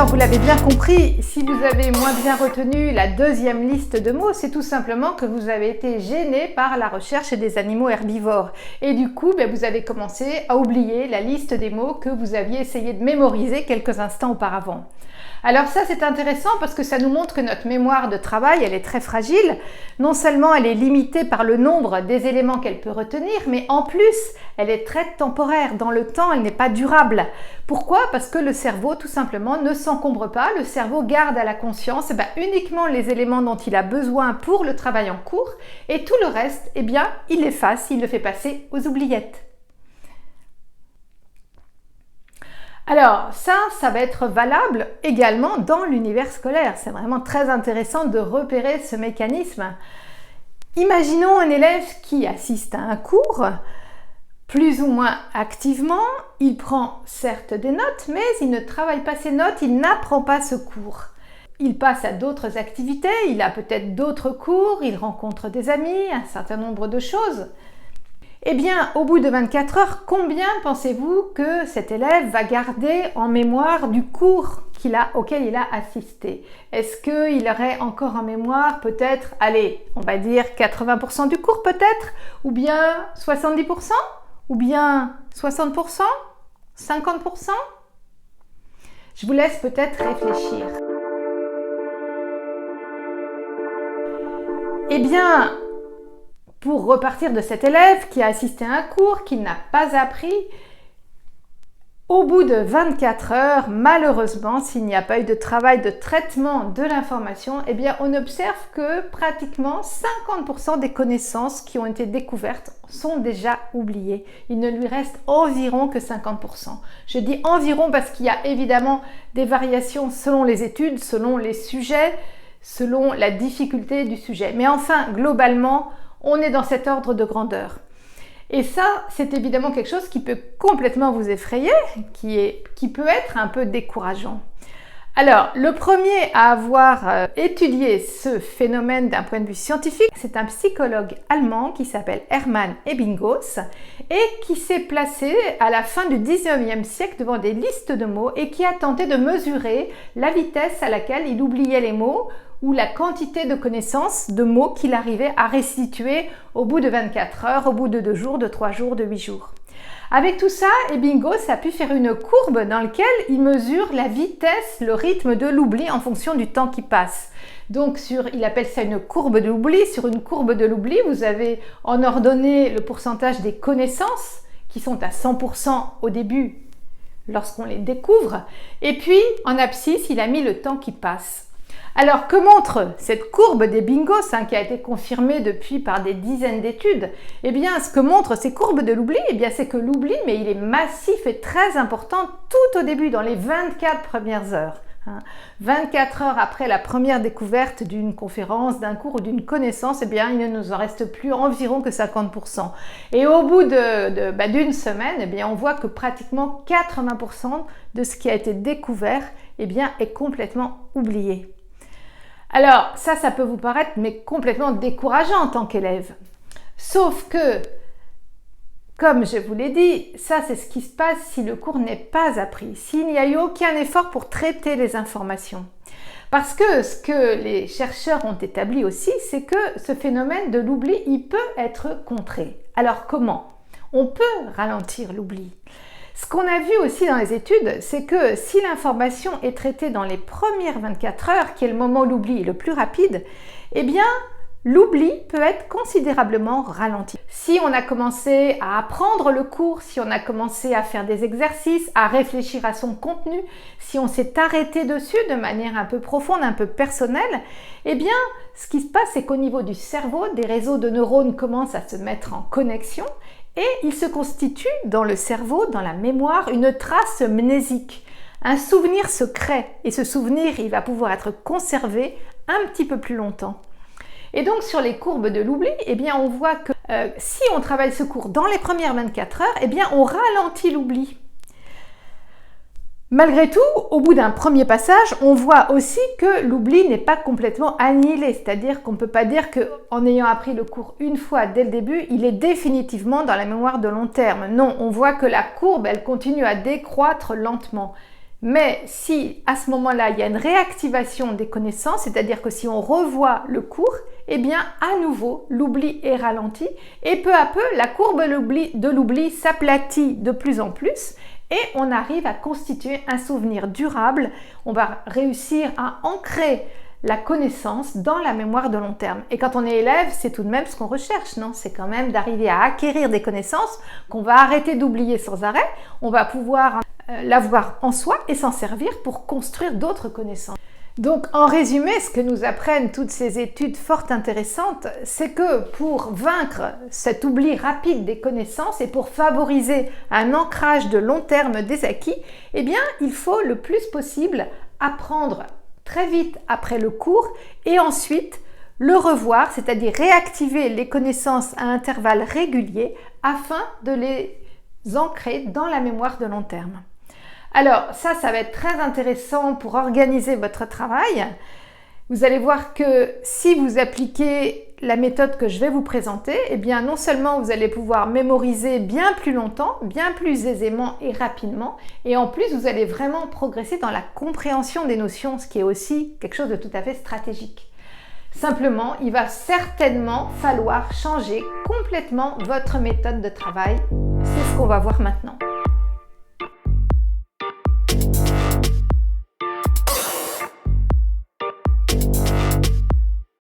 Alors, vous l'avez bien compris, si vous avez moins bien retenu la deuxième liste de mots, c'est tout simplement que vous avez été gêné par la recherche des animaux herbivores. Et du coup, vous avez commencé à oublier la liste des mots que vous aviez essayé de mémoriser quelques instants auparavant. Alors ça, c'est intéressant parce que ça nous montre que notre mémoire de travail, elle est très fragile. Non seulement elle est limitée par le nombre des éléments qu'elle peut retenir, mais en plus, elle est très temporaire. Dans le temps, elle n'est pas durable. Pourquoi? Parce que le cerveau, tout simplement, ne s'encombre pas. Le cerveau garde à la conscience uniquement les éléments dont il a besoin pour le travail en cours et tout le reste, il l'efface, il le fait passer aux oubliettes. Alors ça va être valable également dans l'univers scolaire. C'est vraiment très intéressant de repérer ce mécanisme. Imaginons un élève qui assiste à un cours, plus ou moins activement, il prend certes des notes, mais il ne travaille pas ses notes, il n'apprend pas ce cours. Il passe à d'autres activités, il a peut-être d'autres cours, il rencontre des amis, un certain nombre de choses. Au bout de 24 heures, combien pensez-vous que cet élève va garder en mémoire du cours auquel il a assisté? Est-ce qu'il aurait encore en mémoire peut-être, on va dire 80% du cours peut-être? Ou bien 70%? Ou bien 60%? 50%? Je vous laisse peut-être réfléchir. Pour repartir de cet élève qui a assisté à un cours, qu'il n'a pas appris, au bout de 24 heures, malheureusement, s'il n'y a pas eu de travail de traitement de l'information, on observe que pratiquement 50% des connaissances qui ont été découvertes sont déjà oubliées. Il ne lui reste environ que 50%. Je dis environ parce qu'il y a évidemment des variations selon les études, selon les sujets, selon la difficulté du sujet. Mais enfin, globalement, on est dans cet ordre de grandeur. Et ça, c'est évidemment quelque chose qui peut complètement vous effrayer, qui peut être un peu décourageant. Alors, le premier à avoir étudié ce phénomène d'un point de vue scientifique, c'est un psychologue allemand qui s'appelle Hermann Ebbinghaus et qui s'est placé à la fin du 19e siècle devant des listes de mots et qui a tenté de mesurer la vitesse à laquelle il oubliait les mots ou la quantité de connaissances de mots qu'il arrivait à restituer au bout de 24 heures, au bout de 2 jours, de 3 jours, de 8 jours. Avec tout ça, Ebbinghaus a pu faire une courbe dans laquelle il mesure la vitesse, le rythme de l'oubli en fonction du temps qui passe. Donc, il appelle ça une courbe de l'oubli. Sur une courbe de l'oubli, vous avez en ordonnée le pourcentage des connaissances qui sont à 100% au début lorsqu'on les découvre. Et puis, en abscisse, il a mis le temps qui passe. Alors, que montre cette courbe d'Ebbinghaus qui a été confirmée depuis par des dizaines d'études? Ce que montrent ces courbes de l'oubli, c'est que l'oubli, il est massif et très important tout au début, dans les 24 premières heures. 24 heures après la première découverte d'une conférence, d'un cours ou d'une connaissance, il ne nous en reste plus environ que 50%. Et au bout d'une semaine, on voit que pratiquement 80% de ce qui a été découvert est complètement oublié. Alors, ça peut vous paraître complètement décourageant en tant qu'élève. Sauf que, comme je vous l'ai dit, ça c'est ce qui se passe si le cours n'est pas appris, s'il n'y a eu aucun effort pour traiter les informations. Parce que ce que les chercheurs ont établi aussi, c'est que ce phénomène de l'oubli, il peut être contré. Alors comment? On peut ralentir l'oubli. Ce qu'on a vu aussi dans les études, c'est que si l'information est traitée dans les premières 24 heures, qui est le moment où l'oubli est le plus rapide, l'oubli peut être considérablement ralenti. Si on a commencé à apprendre le cours, si on a commencé à faire des exercices, à réfléchir à son contenu, si on s'est arrêté dessus de manière un peu profonde, un peu personnelle, ce qui se passe, c'est qu'au niveau du cerveau, des réseaux de neurones commencent à se mettre en connexion et il se constitue dans le cerveau, dans la mémoire, une trace mnésique, un souvenir secret. Et ce souvenir, il va pouvoir être conservé un petit peu plus longtemps. Et donc, sur les courbes de l'oubli, on voit que si on travaille ce cours dans les premières 24 heures, on ralentit l'oubli. Malgré tout, au bout d'un premier passage, on voit aussi que l'oubli n'est pas complètement annihilé, c'est-à-dire qu'on ne peut pas dire qu'en ayant appris le cours une fois dès le début, il est définitivement dans la mémoire de long terme. Non, on voit que la courbe, elle continue à décroître lentement. Mais si à ce moment-là, il y a une réactivation des connaissances, c'est-à-dire que si on revoit le cours, eh bien à nouveau, l'oubli est ralenti et peu à peu, la courbe de l'oubli s'aplatit de plus en plus et on arrive à constituer un souvenir durable. On va réussir à ancrer la connaissance dans la mémoire de long terme. Et quand on est élève, c'est tout de même ce qu'on recherche, non? C'est quand même d'arriver à acquérir des connaissances qu'on va arrêter d'oublier sans arrêt. On va pouvoir l'avoir en soi et s'en servir pour construire d'autres connaissances. Donc en résumé, ce que nous apprennent toutes ces études fort intéressantes, c'est que pour vaincre cet oubli rapide des connaissances et pour favoriser un ancrage de long terme des acquis, eh bien il faut le plus possible apprendre très vite après le cours et ensuite le revoir, c'est-à-dire réactiver les connaissances à intervalles réguliers afin de les ancrer dans la mémoire de long terme. Alors ça va être très intéressant pour organiser votre travail. Vous allez voir que si vous appliquez la méthode que je vais vous présenter, eh bien non seulement vous allez pouvoir mémoriser bien plus longtemps, bien plus aisément et rapidement, et en plus vous allez vraiment progresser dans la compréhension des notions, ce qui est aussi quelque chose de tout à fait stratégique. Simplement, il va certainement falloir changer complètement votre méthode de travail. C'est ce qu'on va voir maintenant.